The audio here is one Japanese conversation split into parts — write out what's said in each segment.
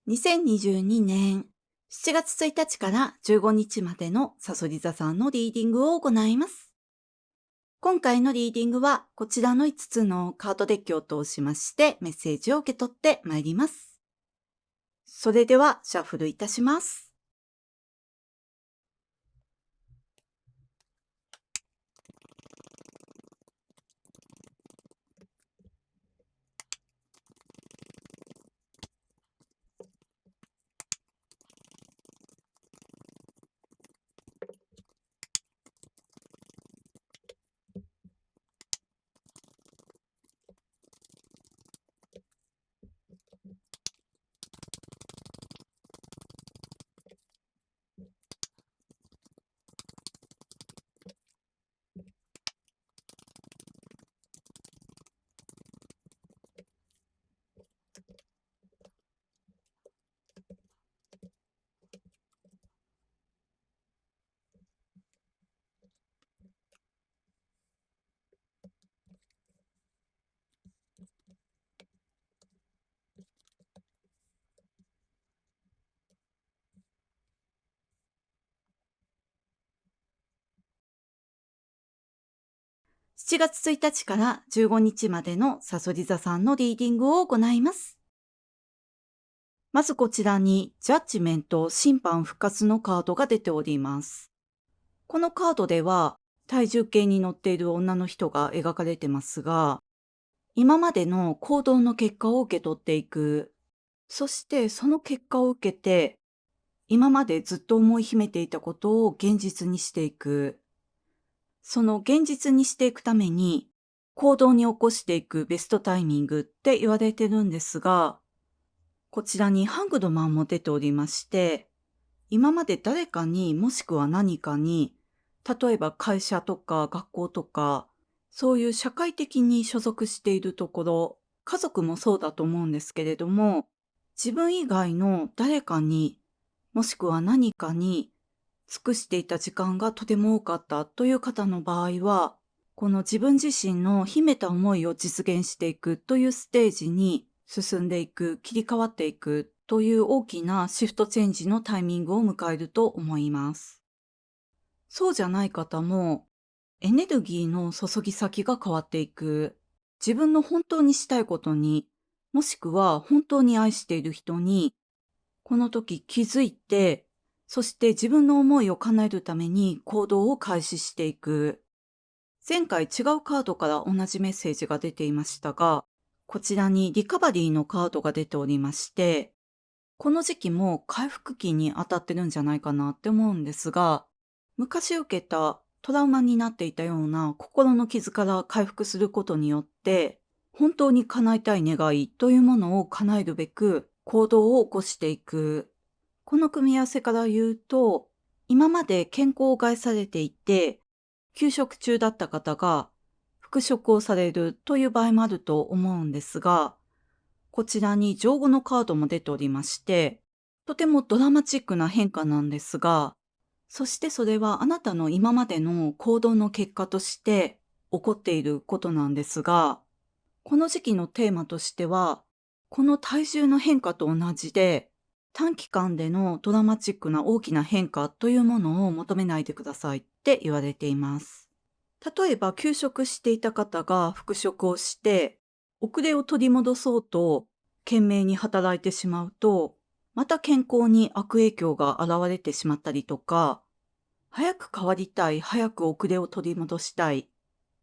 2022年7月1日から15日までのサソリ座さんのリーディングを行います。今回のリーディングはこちらの5つのカードデッキを通しましてメッセージを受け取ってまいります。それではシャッフルいたします。7月1日から15日までのサソリ座さんのリーディングを行います。まずこちらにジャッジメント審判復活のカードが出ております。このカードでは体重計に乗っている女の人が描かれてますが、今までの行動の結果を受け取っていく。そしてその結果を受けて、今までずっと思い秘めていたことを現実にしていく。その現実にしていくために、行動に起こしていくベストタイミングって言われてるんですが、こちらにハングドマンも出ておりまして、今まで誰かにもしくは何かに、例えば会社とか学校とか、そういう社会的に所属しているところ、家族もそうだと思うんですけれども、自分以外の誰かに、もしくは何かに尽くしていた時間がとても多かったという方の場合は、この自分自身の秘めた思いを実現していくというステージに進んでいく、切り替わっていくという大きなシフトチェンジのタイミングを迎えると思います。そうじゃない方も、エネルギーの注ぎ先が変わっていく。自分の本当にしたいことに、もしくは本当に愛している人に、この時気づいて、そして自分の思いを叶えるために行動を開始していく。前回違うカードから同じメッセージが出ていましたが、こちらにリカバリーのカードが出ておりまして、この時期も回復期に当たってるんじゃないかなって思うんですが、昔受けたトラウマになっていたような心の傷から回復することによって、本当に叶えたい願いというものを叶えるべく行動を起こしていく。この組み合わせから言うと、今まで健康を害されていて、休職中だった方が復職をされるという場合もあると思うんですが、こちらに上後のカードも出ておりまして、とてもドラマチックな変化なんですが、そしてそれはあなたの今までの行動の結果として起こっていることなんですが、この時期のテーマとしては、この体重の変化と同じで、短期間でのドラマチックな大きな変化というものを求めないでくださいって言われています。例えば休職していた方が復職をして、遅れを取り戻そうと懸命に働いてしまうと、また健康に悪影響が現れてしまったりとか、早く変わりたい、早く遅れを取り戻したい、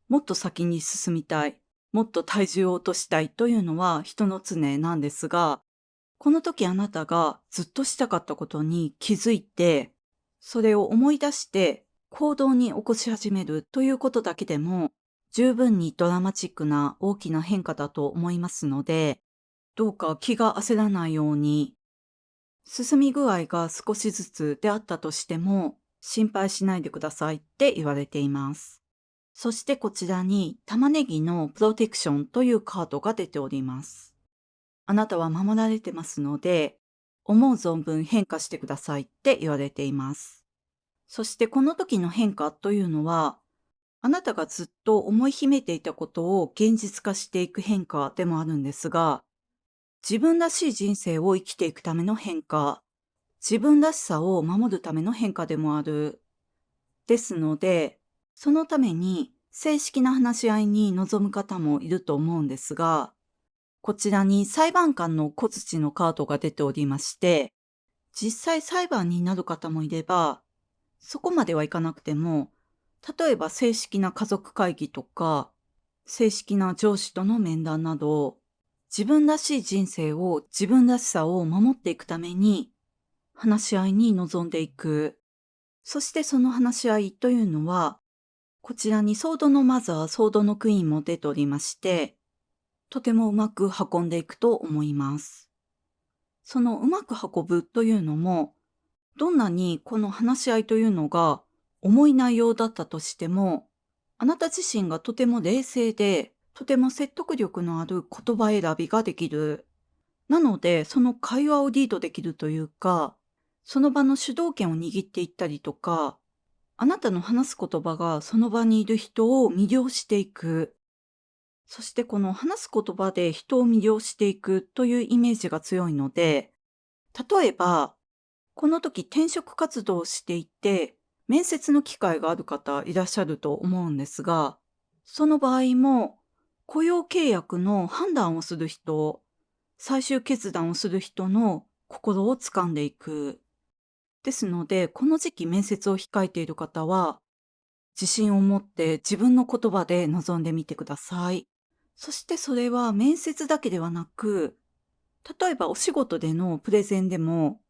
もっと先に進みたい、もっと体重を落としたいというのは人の常なんですが、この時あなたがずっとしたかったことに気づいて、それを思い出して行動に起こし始めるということだけでも、十分にドラマチックな大きな変化だと思いますので、どうか気が焦らないように、進み具合が少しずつであったとしても、心配しないでくださいって言われています。そしてこちらに玉ねぎのプロテクションというカードが出ております。あなたは守られてますので、思う存分変化してくださいって言われています。そしてこの時の変化というのは、あなたがずっと思い秘めていたことを現実化していく変化でもあるんですが、自分らしい人生を生きていくための変化、自分らしさを守るための変化でもある。ですので、そのために正式な話し合いに臨む方もいると思うんですが、こちらに裁判官の小槌のカードが出ておりまして、実際裁判になる方もいれば、そこまではいかなくても、例えば正式な家族会議とか、正式な上司との面談など、自分らしい人生を、自分らしさを守っていくために、話し合いに臨んでいく。そしてその話し合いというのは、こちらにソードのマザー、ソードのクイーンも出ておりまして、とてもうまく運んでいくと思います。そのうまく運ぶというのも、どんなにこの話し合いというのが重い内容だったとしても、あなた自身がとても冷静で、とても説得力のある言葉選びができる。なので、その会話をリードできるというか、その場の主導権を握っていったりとか、あなたの話す言葉がその場にいる人を魅了していく。そしてこの話す言葉で人を魅了していくというイメージが強いので、例えば、この時転職活動をしていて、面接の機会がある方いらっしゃると思うんですが、その場合も、雇用契約の判断をする人、最終決断をする人の心を掴んでいく。ですので、この時期面接を控えている方は、自信を持って自分の言葉で臨んでみてください。そしてそれは面接だけではなく、例えばお仕事でのプレゼンでも、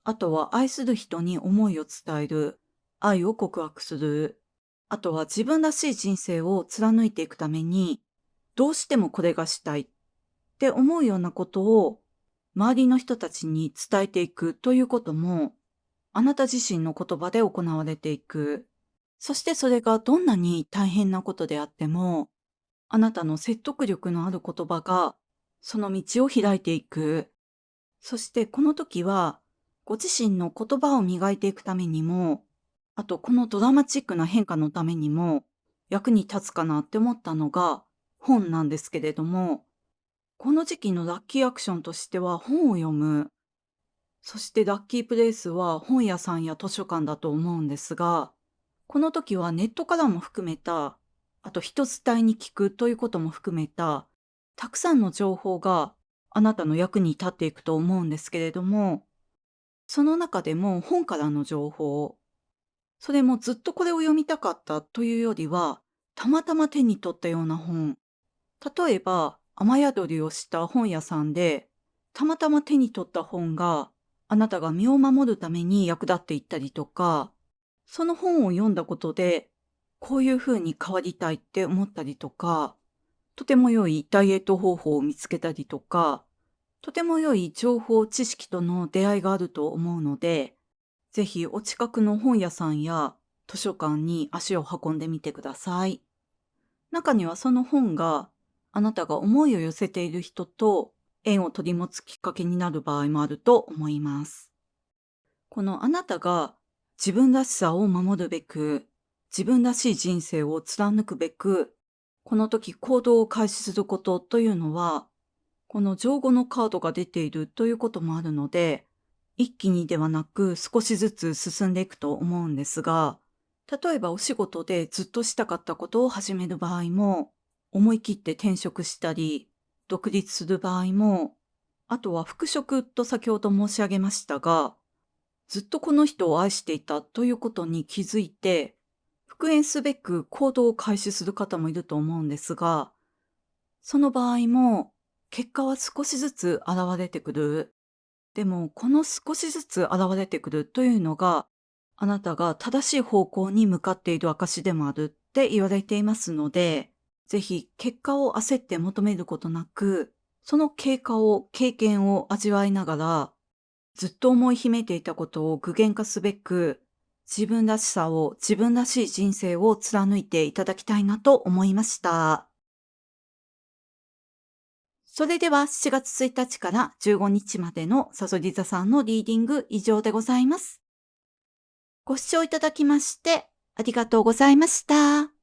あとは愛する人に思いを伝える、愛を告白する、あとは自分らしい人生を貫いていくために、どうしてもこれがしたいって思うようなことを周りの人たちに伝えていくということも、あなた自身の言葉で行われていく。そしてそれがどんなに大変なことであっても、あなたの説得力のある言葉がその道を開いていく。そしてこの時は、ご自身の言葉を磨いていくためにも、あとこのドラマチックな変化のためにも役に立つかなって思ったのが本なんですけれども、この時期のラッキーアクションとしては本を読む。そしてラッキープレイスは本屋さんや図書館だと思うんですが、この時はネットからも含めた、あと人伝いに聞くということも含めた、たくさんの情報があなたの役に立っていくと思うんですけれども、その中でも本からの情報、それもずっとこれを読みたかったというよりは、たまたま手に取ったような本。例えば、雨宿りをした本屋さんで、たまたま手に取った本があなたが身を守るために役立っていったりとか、その本を読んだことで、こういう風に変わりたいって思ったりとか、とても良いダイエット方法を見つけたりとか、とても良い情報、知識との出会いがあると思うので、ぜひお近くの本屋さんや図書館に足を運んでみてください。中にはその本があなたが思いを寄せている人と縁を取り持つきっかけになる場合もあると思います。このあなたが自分らしさを守るべく、自分らしい人生を貫くべく、この時行動を開始することというのは、この上5のカードが出ているということもあるので、一気にではなく少しずつ進んでいくと思うんですが、例えばお仕事でずっとしたかったことを始める場合も、思い切って転職したり、独立する場合も、あとは復職と先ほど申し上げましたが、ずっとこの人を愛していたということに気づいて、復縁すべく行動を開始する方もいると思うんですが、その場合も結果は少しずつ現れてくる。でも、この少しずつ現れてくるというのが、あなたが正しい方向に向かっている証でもあるって言われていますので、ぜひ結果を焦って求めることなく、その経過を、経験を味わいながら、ずっと思い秘めていたことを具現化すべく、自分らしさを、自分らしい人生を貫いていただきたいなと思いました。それでは7月1日から15日までのさそり座さんのリーディング以上でございます。ご視聴いただきましてありがとうございました。